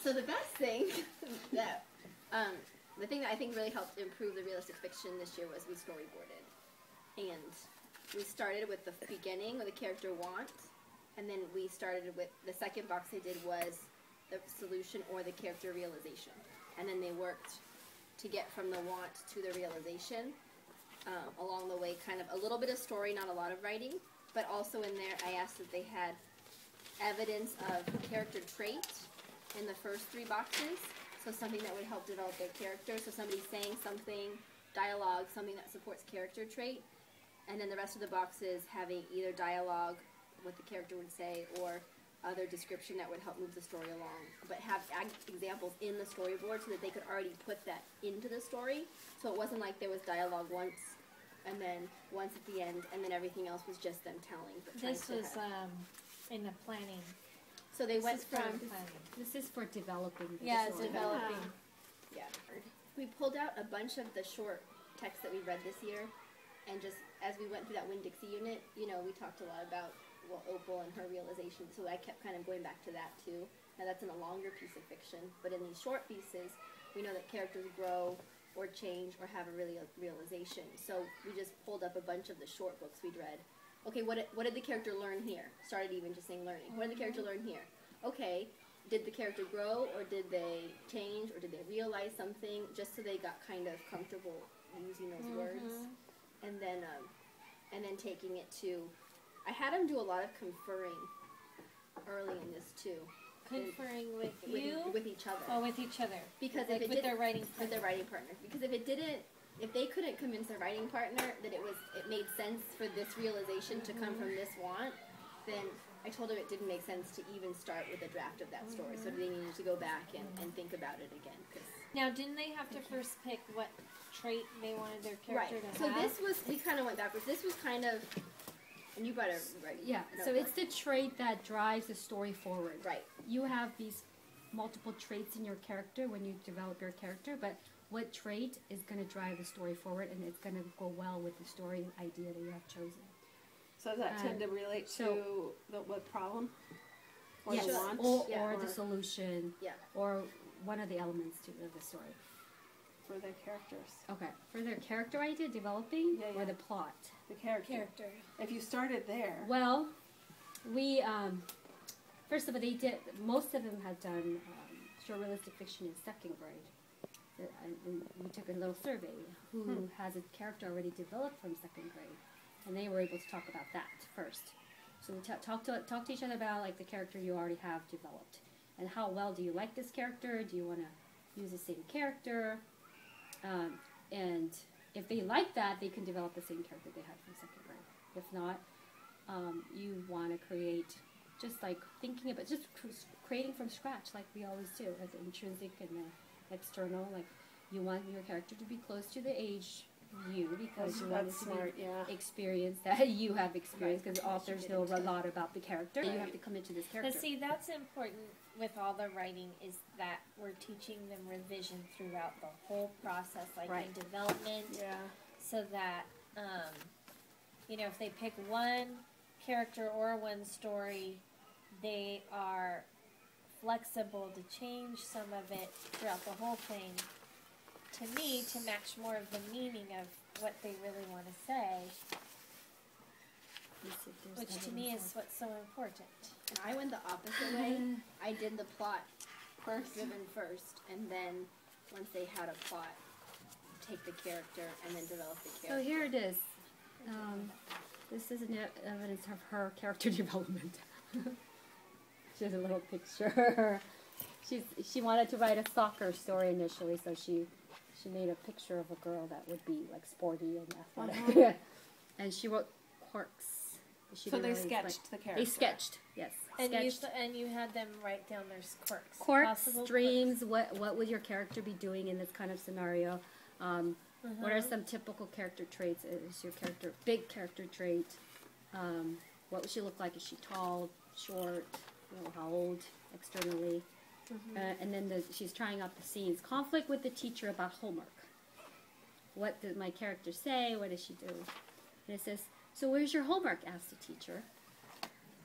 So the best thing that, the thing that I think really helped improve the realistic fiction this year was we storyboarded. And we started with the beginning, with the character want, and then we started with, the second box they did was the solution or the character realization. And then they worked to get from the want to the realization. Along the way, kind of a little bit of story, not a lot of writing, but also in there I asked that they had evidence of character trait in the first 3 boxes, so something that would help develop their character, so somebody saying something, dialogue, something that supports character trait, and then the rest of the boxes having either dialogue, what the character would say, or other description that would help move the story along, but have examples in the storyboard so that they could already put that into the story, so it wasn't like there was dialogue once, and then once at the end, and then everything else was just them telling. But this was in the planning. So they went from... This is for developing the it's story. developing. Yeah. We pulled out a bunch of the short texts that we read this year, and just as we went through that Winn-Dixie unit, you know, we talked a lot about Opal and her realization, so I kept kind of going back to that too. Now that's in a longer piece of fiction, but in these short pieces, we know that characters grow or change or have a realization. So we just pulled up a bunch of the short books we'd read. Okay, what did the character learn here? Started even just saying learning. What did the character learn here? Okay, did the character grow, or did they change, or did they realize something? Just so they got kind of comfortable using those words, and then taking it to. I had them do a lot of conferring early in this too. Conferring with you? With each other. Oh, with each other. Because like if it with their writing partner. With their writing partner. Because if they couldn't convince their writing partner that it made sense for this realization to come from this want, then I told them it didn't make sense to even start with a draft of that story. So they needed to go back and think about it again. Now, didn't they have to first pick what trait they wanted their character to have? So this was, we kind of went backwards. This was kind of, and you better write. Yeah, so it's the trait that drives the story forward. Right. You have these multiple traits in your character when you develop your character, but what trait is going to drive the story forward, and it's going to go well with the story idea that you have chosen. So does that tend to relate to what problem? Or yes, the want? or the solution, yeah, or one of the elements of the story. For their characters. Okay, for their character idea developing, or the plot? The character. If you started there. Well, we, first of all, most of them had done short realistic fiction in 2nd grade. And we took a little survey, who has a character already developed from 2nd grade. And they were able to talk about that first. So we talk to each other about like the character you already have developed. And how well do you like this character? Do you want to use the same character? And if they like that, they can develop the same character they had from 2nd grade. If not, you want to create, just like thinking about, just creating from scratch like we always do, as intrinsic and external. Like you want your character to be close to the age because you want it to experience that you have experienced, because authors know a lot about the character. You have to come into this character. But see, that's important with all the writing, is that we're teaching them revision throughout the whole process, like in development, so that, you know, if they pick one character or one story, they are flexible to change some of it throughout the whole thing, to me, to match more of the meaning of what they really want to say, which to me is what's so important. And I went the opposite way. I did the plot driven first, and then once they had a plot, take the character and then develop the character. So here it is. This is an evidence of her character development. She has a little picture. She wanted to write a soccer story initially, so she made a picture of a girl that would be like sporty and athletic. And she wrote quirks. So they sketched the character. They sketched, yes. And you had them write down their quirks. Quirks, dreams, what would your character be doing in this kind of scenario? What are some typical character traits? Is your character big character trait? What would she look like? Is she tall, short, how old externally? And then she's trying out the scenes. Conflict with the teacher about homework. What did my character say? What does she do? And it says, so where's your homework? Asked the teacher.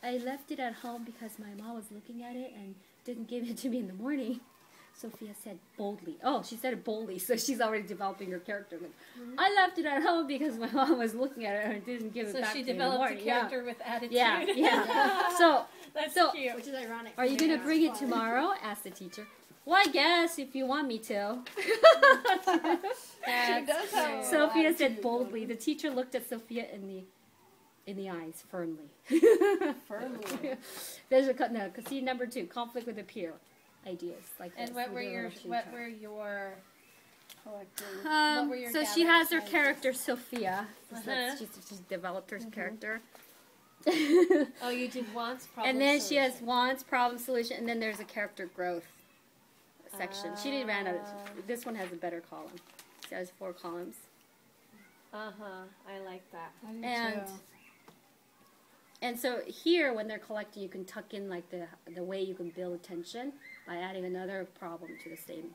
I left it at home because my mom was looking at it and didn't give it to me in the morning. Sophia said boldly. Oh, she said it boldly, so she's already developing her character. Like, I left it at home because my mom was looking at it and didn't give it back to me in the morning. So she developed a character with attitude. Yeah, yeah. So that's cute. Which is ironic. Are you going to bring it tomorrow? Asked the teacher. Well, I guess if you want me to. She does have Sophia said boldly. The teacher looked at Sophia in the eyes firmly. firmly. There's see number 2, conflict with a peer. Ideas like and this. what were your collecting? So she has her character Sophia. She's developed her character. Oh, you did wants, problem, and then solution. she has wants, problem, solution, and then there's a character growth section. She didn't ran out of. This one has a better column. It has 4 columns. I like that. And so here, when they're collecting, you can tuck in like the way you can build tension by adding another problem to the same.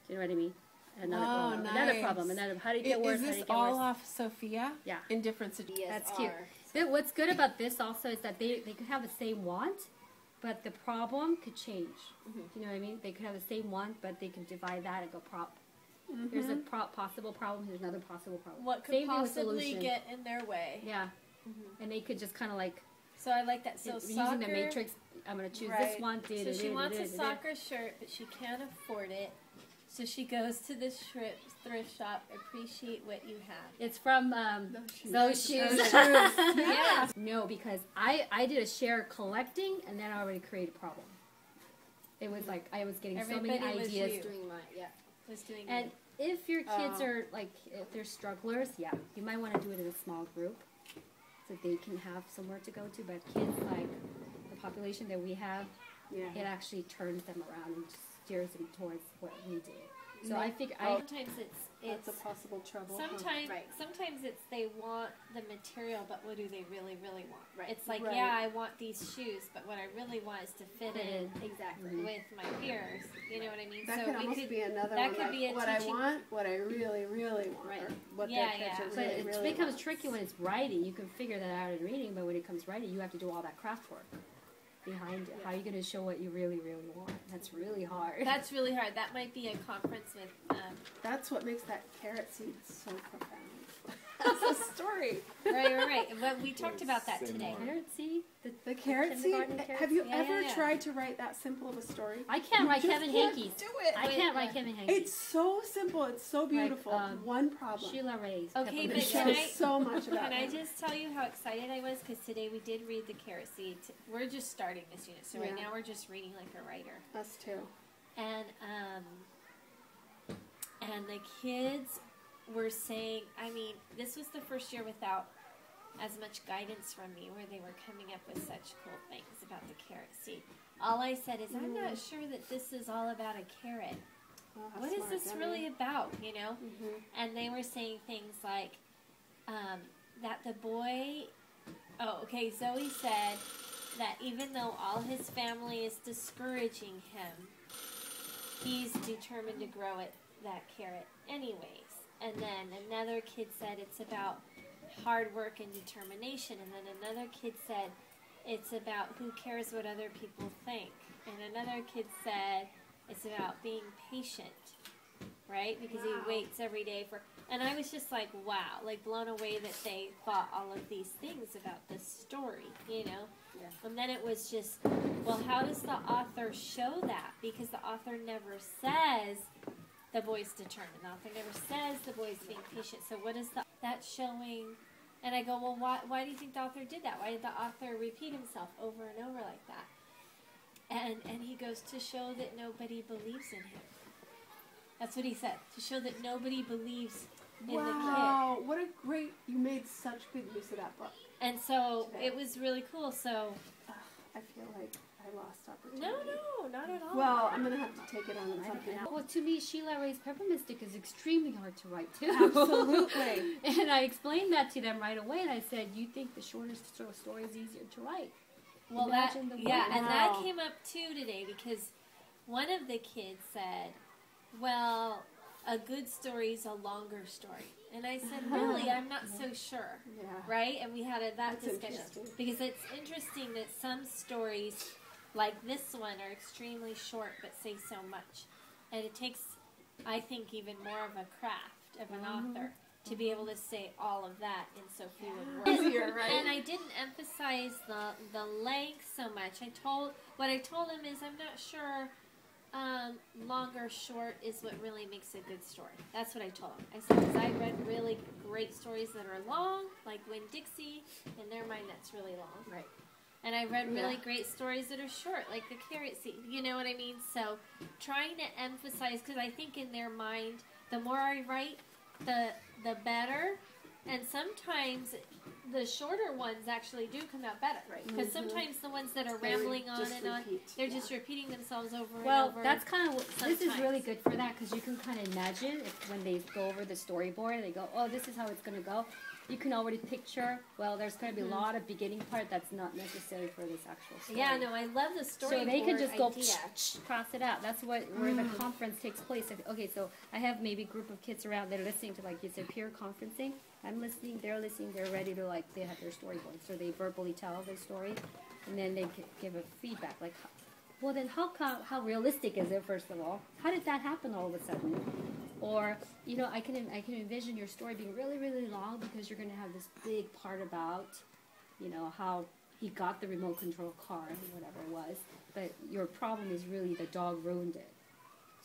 Do you know what I mean? Another problem. Nice. Another problem. Another. How do you get worse? Is How do this you get all worse? off Sophia? Yeah. In different situations. That's cute. But what's good about this also is that they could have the same want, but the problem could change. Do you know what I mean? They could have the same want, but they can divide that and go prop. Here's a possible problem. Here's another possible problem. What could same possibly get in their way? Yeah. And they could just kind of like. So I like that. So using soccer, the matrix, I'm going to choose this one. So she wants a soccer shirt, but she can't afford it. So she goes to the thrift shop, appreciate what you have. It's from Those Shoes. Yeah. No, because I did a share collecting, and then I already created a problem. It was like I was getting so many ideas. And if your kids are like, if they're strugglers, you might want to do it in a small group so they can have somewhere to go to. But kids like the population that we have, it actually turns them around and steers them towards what we do. So I think sometimes it's a possible trouble. Sometimes it's they want the material, but what do they really want? Right. It's like I want these shoes, but what I really want is to fit in with my peers. You know what I mean? That so could almost be another that one. could be a what teaching, I want, what I really want, or what their character But really, it really becomes wants. tricky when it's writing. You can figure that out in reading, but when it comes writing, you have to do all that craft work behind it. How are you going to show what you really want? That's really hard. That's really hard. That might be a conference with... That's what makes that carrot seed so profound. That's a story. Right. But we talked about that today. Carrot seed? The carrot seed? Have you ever tried to write that simple of a story? I can't write Kevin Hankey's. Do it. I can't write Kevin Hankey's. It's so simple. It's so beautiful. One problem. Sheila Ray's. Okay, but it shows so much about Can I just tell you how excited I was? Because today we did read the carrot seed. We're just starting this unit, so right now we're just reading like a writer. Us too. And the kids were saying, I mean, this was the first year without as much guidance from me where they were coming up with such cool things about the carrot seed. All I said is, I'm not sure that this is all about a carrot. What is this really about, you know? And they were saying things like that the boy, Zoe said that even though all his family is discouraging him, he's determined to grow that carrot anyways. And then another kid said it's about hard work and determination. And then another kid said it's about who cares what other people think. And another kid said it's about being patient, right? Because he waits every day for... And I was just like, wow, like blown away that they thought all of these things about this story, you know? Yeah. And then it was just, well, how does the author show that? Because the author never says the boy's determined. The author never says the boy's being patient. So what is that showing? And I go, well, why do you think the author did that? Why did the author repeat himself over and over like that? And he goes, to show that nobody believes in him. That's what he said. To show that nobody believes in the kid. Wow, what a great, you made such good use of that book. And so it was really cool. So I feel like I lost opportunity. No, not at all. Well, I'm going to have to take it on something else. Well, to me, Sheila Ray's Peppermint Stick is extremely hard to write, too. Absolutely. And I explained that to them right away, and I said, you think the shortest story is easier to write? Well, and that came up, too, today, because one of the kids said, well, a good story is a longer story. And I said, really? I'm not so sure. Yeah. Right? And we had that That's discussion. interesting. Because it's interesting that some stories, like this one, are extremely short but say so much. And it takes, I think, even more of a craft of an author to be able to say all of that in so few words. Easier, right? And I didn't emphasize the length so much. What I told him is I'm not sure long or short is what really makes a good story. That's what I told him. I said, because I read really great stories that are long, like Winn-Dixie, in their mind that's really long. Right. And I read really great stories that are short, like The Carrot Seed. You know what I mean? So trying to emphasize, because I think in their mind, the more I write, the better. And sometimes the shorter ones actually do come out better. Right. Because sometimes the ones that are rambling on and on, they're just repeating themselves over and over. Well, that's kind of, this is really good for that, because you can kind of imagine if when they go over the storyboard, they go, oh, this is how it's going to go. You can already picture, well, there's going to be a lot of beginning part that's not necessary for this actual story. Yeah, no, I love the storyboard So they can just go idea. cross it out. That's where the conference takes place. Okay, so I have maybe a group of kids around, they're listening to, like you said, peer conferencing. I'm listening, they're listening, they're ready to, like, they have their storyboard. So they verbally tell their story, and then they give a feedback, like, well, then how realistic is it, first of all? How did that happen all of a sudden? Or, you know, I can envision your story being really, really long because you're going to have this big part about, you know, how he got the remote control car or whatever it was. But your problem is really the dog ruined it.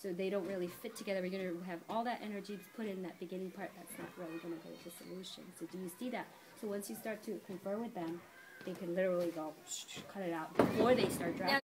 So they don't really fit together. You're going to have all that energy put in that beginning part. That's not really going to go to solution. So do you see that? So once you start to confer with them, they can literally go, cut it out before they start drafting.